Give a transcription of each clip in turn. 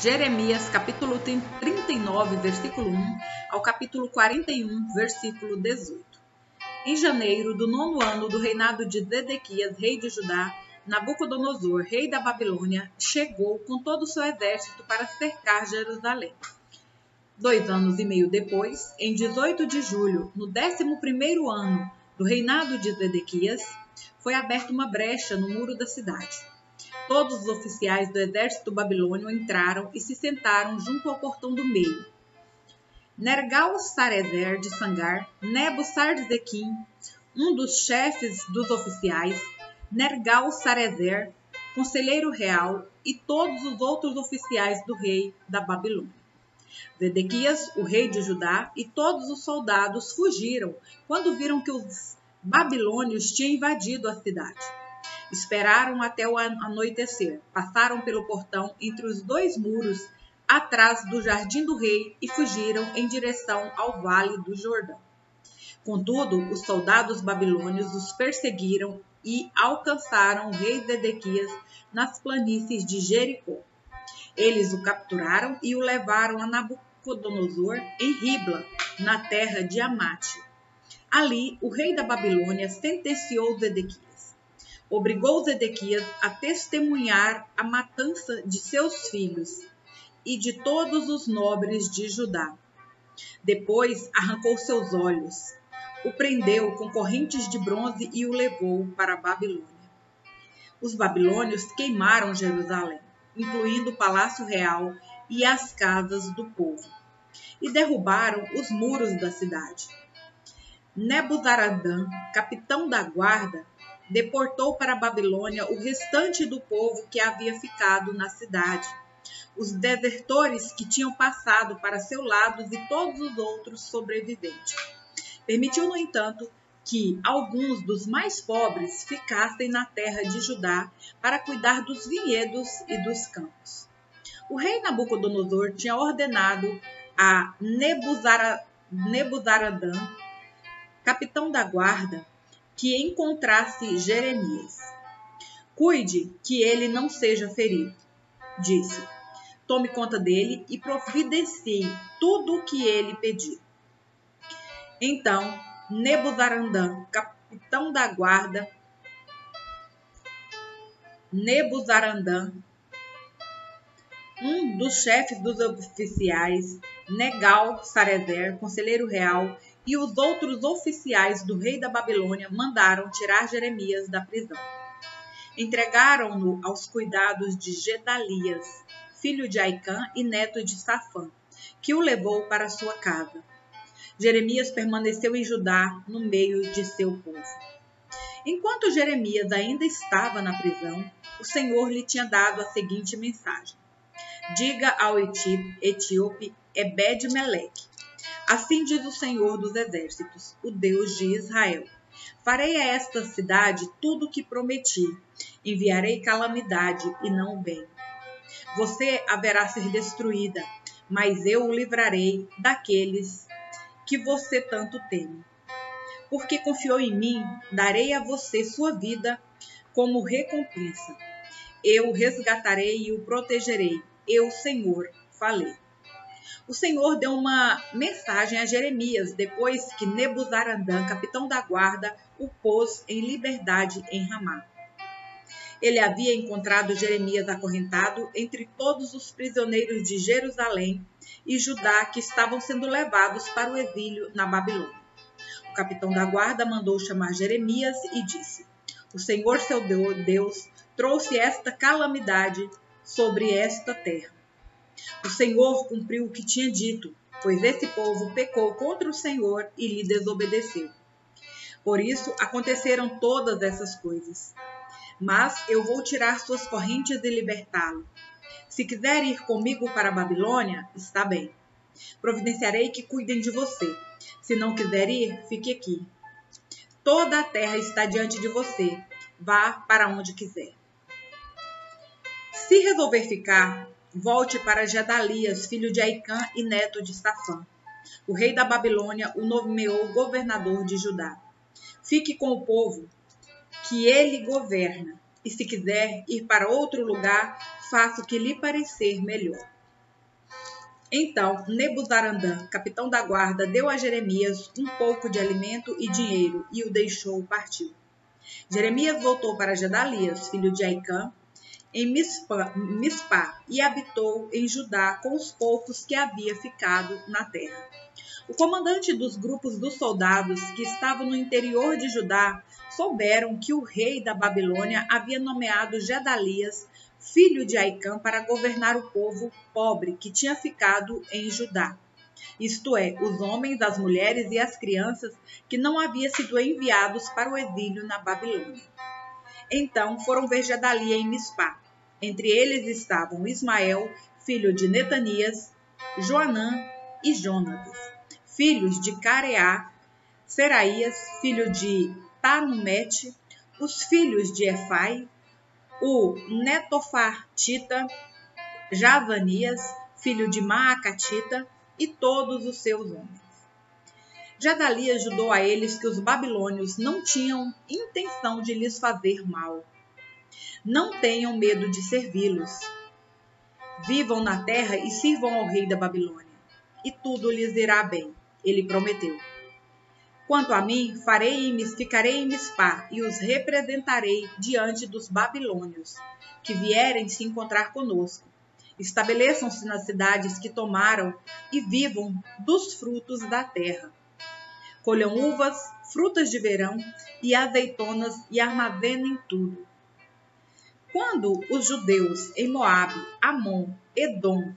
Jeremias, capítulo 39, versículo 1, ao capítulo 41, versículo 18. Em janeiro do 9º ano do reinado de Zedequias, rei de Judá, Nabucodonosor, rei da Babilônia, chegou com todo o seu exército para cercar Jerusalém. 2 anos e meio depois, em 18 de julho, no 11º ano do reinado de Zedequias, foi aberta uma brecha no muro da cidade. Todos os oficiais do exército babilônio entraram e se sentaram junto ao portão do meio. Nergal-Sarezer de Sangar, Nebo-Sarzequim, um dos chefes dos oficiais, Nergal-Sarezer, conselheiro real, e todos os outros oficiais do rei da Babilônia. Zedequias, o rei de Judá, e todos os soldados fugiram quando viram que os babilônios tinham invadido a cidade. Esperaram até o anoitecer, passaram pelo portão entre os dois muros, atrás do jardim do rei, e fugiram em direção ao vale do Jordão. Contudo, os soldados babilônios os perseguiram e alcançaram o rei Zedequias nas planícies de Jericó. Eles o capturaram e o levaram a Nabucodonosor em Ribla, na terra de Amate. Ali, o rei da Babilônia sentenciou Zedequias. Obrigou Zedequias a testemunhar a matança de seus filhos e de todos os nobres de Judá. Depois arrancou seus olhos, o prendeu com correntes de bronze e o levou para a Babilônia. Os babilônios queimaram Jerusalém, incluindo o palácio real e as casas do povo, e derrubaram os muros da cidade. Nebuzaradã, capitão da guarda, deportou para a Babilônia o restante do povo que havia ficado na cidade, os desertores que tinham passado para seu lado e todos os outros sobreviventes. Permitiu, no entanto, que alguns dos mais pobres ficassem na terra de Judá para cuidar dos vinhedos e dos campos. O rei Nabucodonosor tinha ordenado a Nebuzaradã, capitão da guarda, que encontrasse Jeremias. Cuide que ele não seja ferido, disse. Tome conta dele e providencie tudo o que ele pedir. Então, Nebuzaradã, capitão da guarda, um dos chefes dos oficiais, Nergal-Sarezer, conselheiro real, e os outros oficiais do rei da Babilônia mandaram tirar Jeremias da prisão. Entregaram-no aos cuidados de Gedalias, filho de Aicã e neto de Safã, que o levou para sua casa. Jeremias permaneceu em Judá, no meio de seu povo. Enquanto Jeremias ainda estava na prisão, o Senhor lhe tinha dado a seguinte mensagem: diga ao etíope Ebed-Meleque: assim diz o Senhor dos Exércitos, o Deus de Israel: farei a esta cidade tudo o que prometi. Enviarei calamidade e não o bem. Você haverá ser destruída, mas eu o livrarei daqueles que você tanto teme. Porque confiou em mim, darei a você sua vida como recompensa. Eu o resgatarei e o protegerei. Eu, Senhor, falei. O Senhor deu uma mensagem a Jeremias depois que Nebuzaradã, capitão da guarda, o pôs em liberdade em Ramá. Ele havia encontrado Jeremias acorrentado entre todos os prisioneiros de Jerusalém e Judá que estavam sendo levados para o exílio na Babilônia. O capitão da guarda mandou chamar Jeremias e disse: o Senhor, seu Deus, trouxe esta calamidade sobre esta terra. O Senhor cumpriu o que tinha dito, pois esse povo pecou contra o Senhor e lhe desobedeceu. Por isso aconteceram todas essas coisas. Mas eu vou tirar suas correntes e libertá-lo. Se quiser ir comigo para a Babilônia, está bem. Providenciarei que cuidem de você. Se não quiser ir, fique aqui. Toda a terra está diante de você. Vá para onde quiser. Se resolver ficar, volte para Gedalias, filho de Aicã e neto de Safã. O rei da Babilônia o nomeou governador de Judá. Fique com o povo que ele governa, e se quiser ir para outro lugar, faça o que lhe parecer melhor. Então Nebuzaradã, capitão da guarda, deu a Jeremias um pouco de alimento e dinheiro e o deixou partir. Jeremias voltou para Gedalias, filho de Aicã, em Mispá, e habitou em Judá com os poucos que havia ficado na terra. O comandante dos grupos dos soldados que estavam no interior de Judá souberam que o rei da Babilônia havia nomeado Gedalias, filho de Aicã, para governar o povo pobre que tinha ficado em Judá, isto é, os homens, as mulheres e as crianças que não haviam sido enviados para o exílio na Babilônia. Então foram ver Gedalia em Mispá. Entre eles estavam Ismael, filho de Netanias, Joanã e Jonatas, filhos de Careá, Seraías, filho de Tanumete, os filhos de Efai, o Netofatita, Javanias, filho de Maacatita, e todos os seus homens. Gedalias jurou a eles que os babilônios não tinham intenção de lhes fazer mal. Não tenham medo de servi-los. Vivam na terra e sirvam ao rei da Babilônia, e tudo lhes irá bem, ele prometeu. Quanto a mim, ficarei em Mispá e os representarei diante dos babilônios, que vierem se encontrar conosco. Estabeleçam-se nas cidades que tomaram e vivam dos frutos da terra. Colham uvas, frutas de verão e azeitonas e armazenem tudo. Quando os judeus em Moabe, Amon, Edom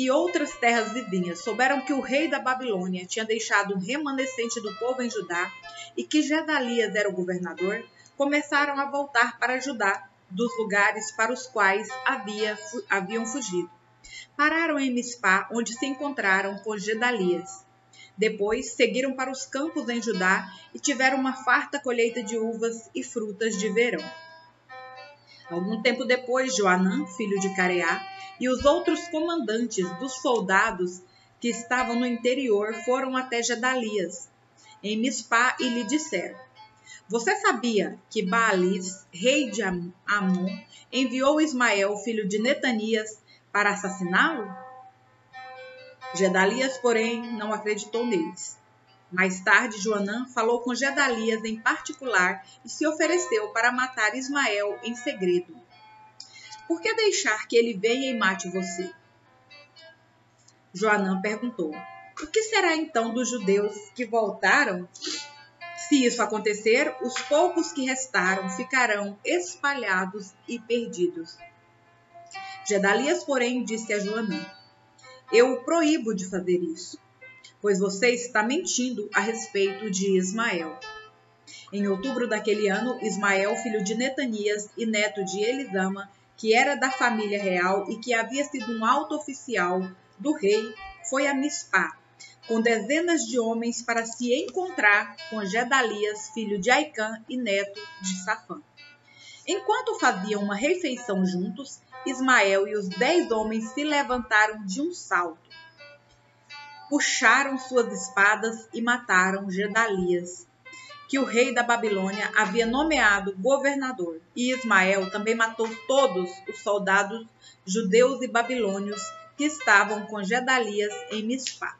e outras terras vizinhas souberam que o rei da Babilônia tinha deixado um remanescente do povo em Judá e que Gedalias era o governador, começaram a voltar para Judá, dos lugares para os quais haviam fugido. Pararam em Mispá, onde se encontraram com Gedalias. Depois seguiram para os campos em Judá e tiveram uma farta colheita de uvas e frutas de verão. Algum tempo depois, Joanã, filho de Careá, e os outros comandantes dos soldados que estavam no interior foram até Gedalias, em Mispá, e lhe disseram: Você sabia que Baalis, rei de Amon, enviou Ismael, filho de Netanias, para assassiná-lo? Gedalias, porém, não acreditou neles. Mais tarde, Joanã falou com Gedalias em particular e se ofereceu para matar Ismael em segredo. Por que deixar que ele venha e mate você? Joanã perguntou: O que será então dos judeus que voltaram? Se isso acontecer, os poucos que restaram ficarão espalhados e perdidos. Gedalias, porém, disse a Joanã: Eu o proíbo de fazer isso, pois você está mentindo a respeito de Ismael. Em outubro daquele ano, Ismael, filho de Netanias e neto de Elisama, que era da família real e que havia sido um alto oficial do rei, foi a Mispá, com dezenas de homens para se encontrar com Gedalias, filho de Aicã e neto de Safã. Enquanto faziam uma refeição juntos, Ismael e os 10 homens se levantaram de um salto. Puxaram suas espadas e mataram Gedalias, que o rei da Babilônia havia nomeado governador. E Ismael também matou todos os soldados judeus e babilônios que estavam com Gedalias em Mispá.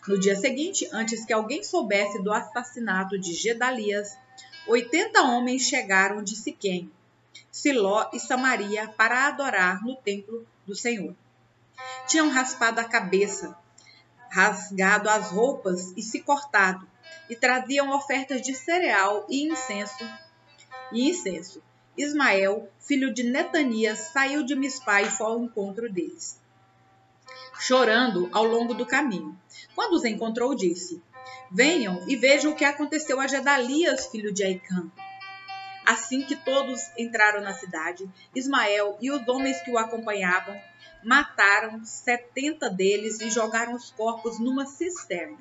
No dia seguinte, antes que alguém soubesse do assassinato de Gedalias, 80 homens chegaram de Siquém, Siló e Samaria para adorar no templo do Senhor. Tinham raspado a cabeça, rasgado as roupas e se cortado, e traziam ofertas de cereal e incenso. Ismael, filho de Netanias, saiu de Mispá e foi ao encontro deles, chorando ao longo do caminho. Quando os encontrou, disse: Venham e vejam o que aconteceu a Gedalias, filho de Aicã. Assim que todos entraram na cidade, Ismael e os homens que o acompanhavam mataram 70 deles e jogaram os corpos numa cisterna.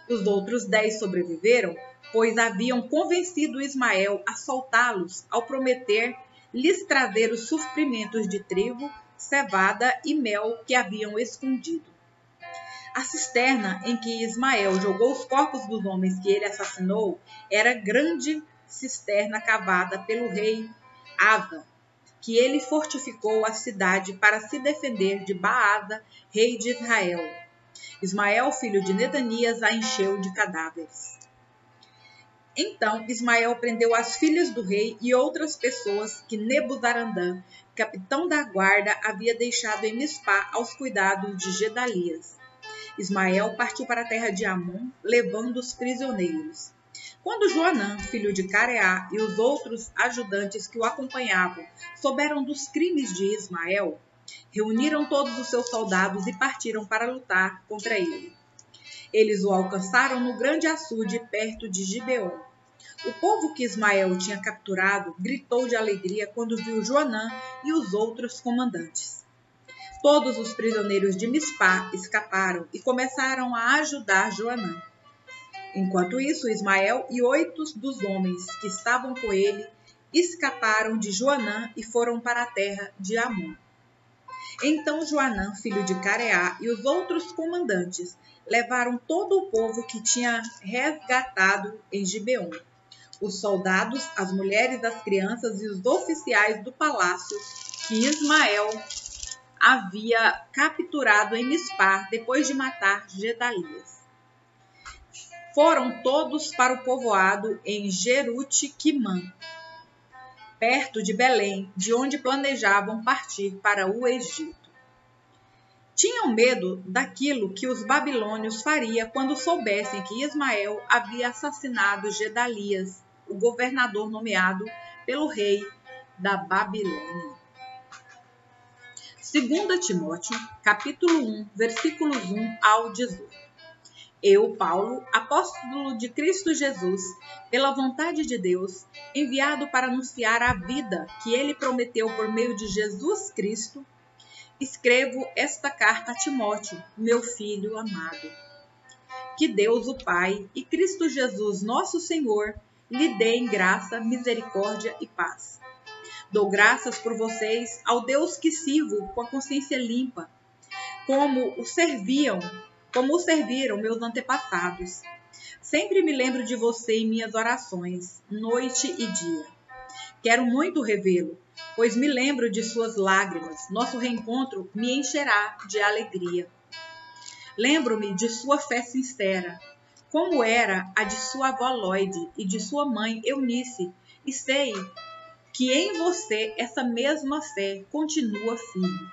Os outros 10 sobreviveram, pois haviam convencido Ismael a soltá-los ao prometer lhes trazer os suprimentos de trigo, cevada e mel que haviam escondido. A cisterna em que Ismael jogou os corpos dos homens que ele assassinou era grande cisterna cavada pelo rei Asa, que ele fortificou a cidade para se defender de Baasa, rei de Israel. Ismael, filho de Netanias, a encheu de cadáveres. Então Ismael prendeu as filhas do rei e outras pessoas que Nebuzaradã, capitão da guarda, havia deixado em Mispá aos cuidados de Gedalias. Ismael partiu para a terra de Amon, levando os prisioneiros. Quando Joanã, filho de Careá, e os outros ajudantes que o acompanhavam souberam dos crimes de Ismael, reuniram todos os seus soldados e partiram para lutar contra ele. Eles o alcançaram no grande açude perto de Gibeon. O povo que Ismael tinha capturado gritou de alegria quando viu Joanã e os outros comandantes. Todos os prisioneiros de Mispá escaparam e começaram a ajudar Joanã. Enquanto isso, Ismael e 8 dos homens que estavam com ele escaparam de Joanã e foram para a terra de Amon. Então Joanã, filho de Careá, e os outros comandantes levaram todo o povo que tinha resgatado em Gibeon. Os soldados, as mulheres, as crianças e os oficiais do palácio que Ismael havia capturado em Mispá depois de matar Gedalias. Foram todos para o povoado em Jeruti-Quimã, perto de Belém, de onde planejavam partir para o Egito. Tinham medo daquilo que os babilônios fariam quando soubessem que Ismael havia assassinado Gedalias, o governador nomeado pelo rei da Babilônia. 2 Timóteo, capítulo 1, versículos 1 ao 18. Eu, Paulo, apóstolo de Cristo Jesus, pela vontade de Deus, enviado para anunciar a vida que ele prometeu por meio de Jesus Cristo, escrevo esta carta a Timóteo, meu filho amado. Que Deus, o Pai, e Cristo Jesus, nosso Senhor, lhe deem graça, misericórdia e paz. Dou graças por vocês ao Deus que sirvo com a consciência limpa, como o serviram meus antepassados. Sempre me lembro de você em minhas orações, noite e dia. Quero muito revê-lo, pois me lembro de suas lágrimas. Nosso reencontro me encherá de alegria. Lembro-me de sua fé sincera, como era a de sua avó Lloyd e de sua mãe Eunice, e sei que em você essa mesma fé continua firme.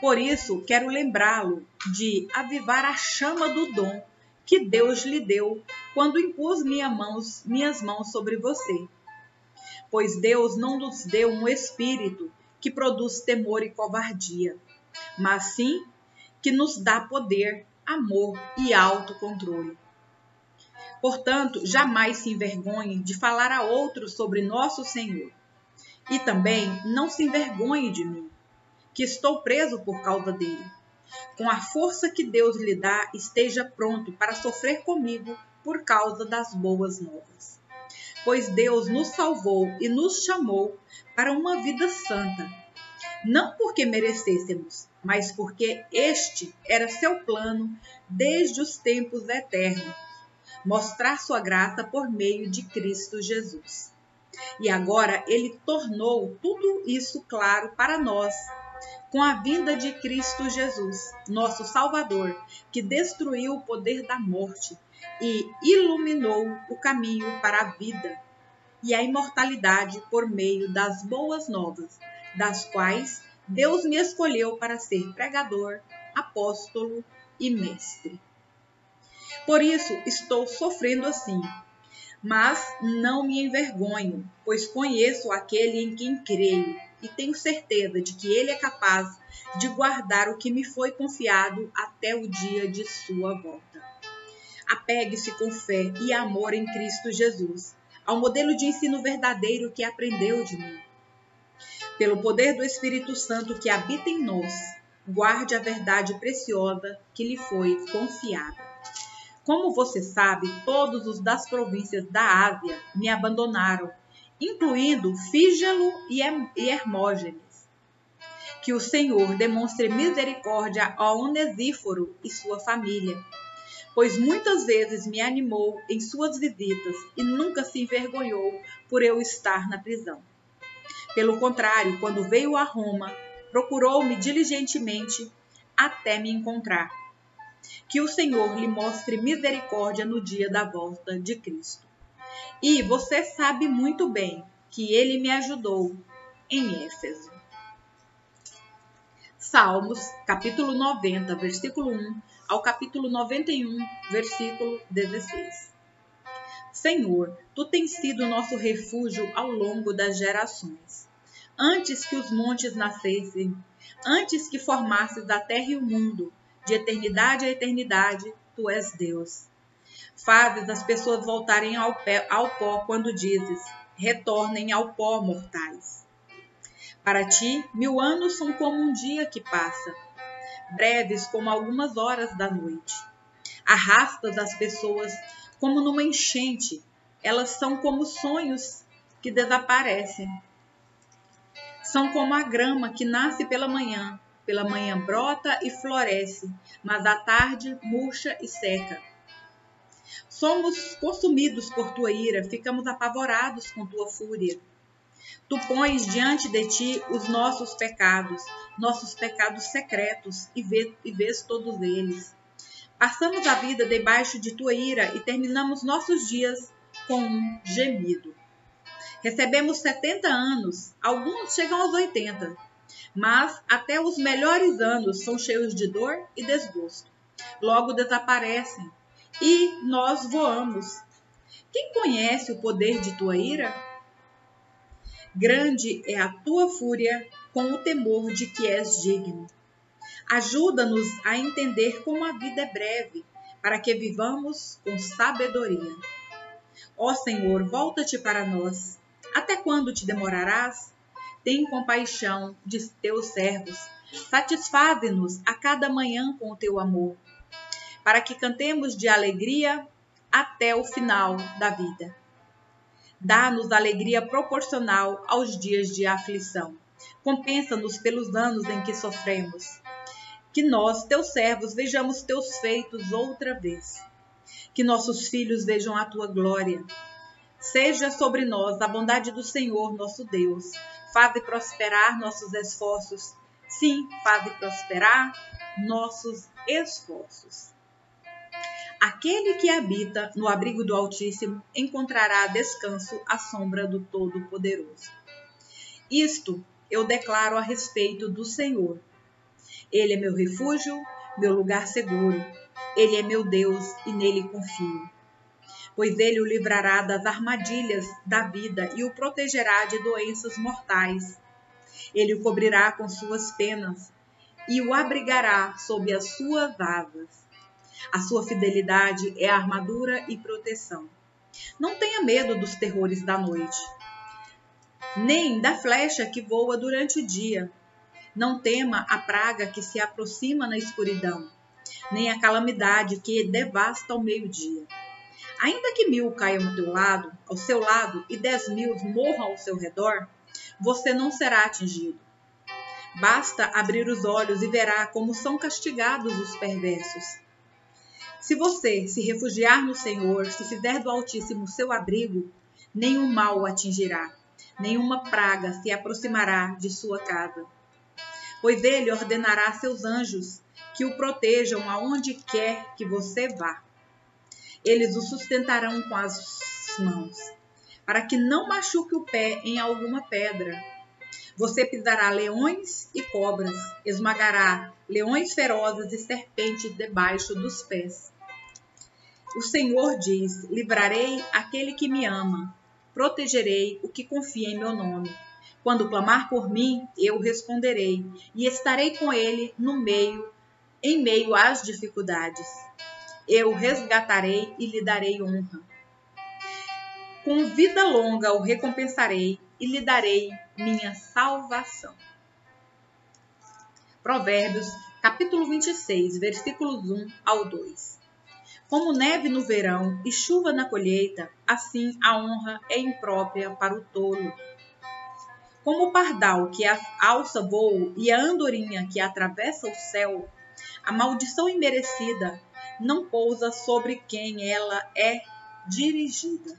Por isso, quero lembrá-lo de avivar a chama do dom que Deus lhe deu quando impus minhas mãos sobre você. Pois Deus não nos deu um espírito que produz temor e covardia, mas sim que nos dá poder, amor e autocontrole. Portanto, jamais se envergonhe de falar a outros sobre nosso Senhor. E também não se envergonhe de mim, que estou preso por causa dele. Com a força que Deus lhe dá, esteja pronto para sofrer comigo por causa das boas novas. Pois Deus nos salvou e nos chamou para uma vida santa, não porque merecêssemos, mas porque este era seu plano desde os tempos eternos, mostrar sua graça por meio de Cristo Jesus. E agora ele tornou tudo isso claro para nós, com a vinda de Cristo Jesus, nosso Salvador, que destruiu o poder da morte e iluminou o caminho para a vida e a imortalidade por meio das boas novas, das quais Deus me escolheu para ser pregador, apóstolo e mestre. Por isso estou sofrendo assim, mas não me envergonho, pois conheço aquele em quem creio e tenho certeza de que ele é capaz de guardar o que me foi confiado até o dia de sua volta. Apegue-se com fé e amor em Cristo Jesus, ao modelo de ensino verdadeiro que aprendeu de mim. Pelo poder do Espírito Santo que habita em nós, guarde a verdade preciosa que lhe foi confiada. Como você sabe, todos os das províncias da Ásia me abandonaram, incluindo Fígelo e Hermógenes. Que o Senhor demonstre misericórdia a Onesíforo e sua família, pois muitas vezes me animou em suas visitas e nunca se envergonhou por eu estar na prisão. Pelo contrário, quando veio a Roma, procurou-me diligentemente até me encontrar. Que o Senhor lhe mostre misericórdia no dia da volta de Cristo. E você sabe muito bem que ele me ajudou em Éfeso. Salmos, capítulo 90, versículo 1 ao capítulo 91, versículo 16. Senhor, Tu tens sido nosso refúgio ao longo das gerações. Antes que os montes nascessem, antes que formasses a terra e o mundo, de eternidade a eternidade, Tu és Deus. Fazes as pessoas voltarem ao pó quando dizes, retornem ao pó, mortais. Para ti, 1000 anos são como um dia que passa, breves como algumas horas da noite. Arrastas as pessoas como numa enchente, elas são como sonhos que desaparecem. São como a grama que nasce pela manhã brota e floresce, mas à tarde murcha e seca. Somos consumidos por tua ira, ficamos apavorados com tua fúria. Tu pões diante de ti os nossos pecados secretos, e vês todos eles. Passamos a vida debaixo de tua ira e terminamos nossos dias com um gemido. Recebemos 70 anos, alguns chegam aos 80, mas até os melhores anos são cheios de dor e desgosto. Logo desaparecem e nós voamos. Quem conhece o poder de tua ira? Grande é a tua fúria com o temor de que és digno. Ajuda-nos a entender como a vida é breve, para que vivamos com sabedoria. Ó Senhor, volta-te para nós. Até quando te demorarás? Tem compaixão de teus servos. Satisfaze-nos a cada manhã com o teu amor, para que cantemos de alegria até o final da vida. Dá-nos alegria proporcional aos dias de aflição. Compensa-nos pelos anos em que sofremos. Que nós, teus servos, vejamos teus feitos outra vez. Que nossos filhos vejam a tua glória. Seja sobre nós a bondade do Senhor, nosso Deus. Faze prosperar nossos esforços. Sim, faze prosperar nossos esforços. Aquele que habita no abrigo do Altíssimo encontrará descanso à sombra do Todo-Poderoso. Isto eu declaro a respeito do Senhor. Ele é meu refúgio, meu lugar seguro. Ele é meu Deus e nele confio. Pois ele o livrará das armadilhas da vida e o protegerá de doenças mortais. Ele o cobrirá com suas penas e o abrigará sob as suas asas. A sua fidelidade é armadura e proteção. Não tenha medo dos terrores da noite, nem da flecha que voa durante o dia. Não tema a praga que se aproxima na escuridão, nem a calamidade que devasta ao meio-dia. Ainda que 1000 caiam ao seu lado, e 10.000 morram ao seu redor, você não será atingido. Basta abrir os olhos e verá como são castigados os perversos. Se você se refugiar no Senhor, se fizer do Altíssimo seu abrigo, nenhum mal o atingirá, nenhuma praga se aproximará de sua casa. Pois ele ordenará a seus anjos que o protejam aonde quer que você vá. Eles o sustentarão com as mãos, para que não machuque o pé em alguma pedra. Você pisará leões e cobras, esmagará leões ferozes e serpentes debaixo dos pés. O Senhor diz: livrarei aquele que me ama, protegerei o que confia em meu nome. Quando clamar por mim, eu responderei, e estarei com ele em meio às dificuldades. Eu o resgatarei e lhe darei honra. Com vida longa o recompensarei e lhe darei minha salvação. Provérbios, capítulo 26, versículos 1 ao 2. Como neve no verão e chuva na colheita, assim a honra é imprópria para o tolo. Como o pardal que alça voo e a andorinha que atravessa o céu, a maldição imerecida não pousa sobre quem ela é dirigida.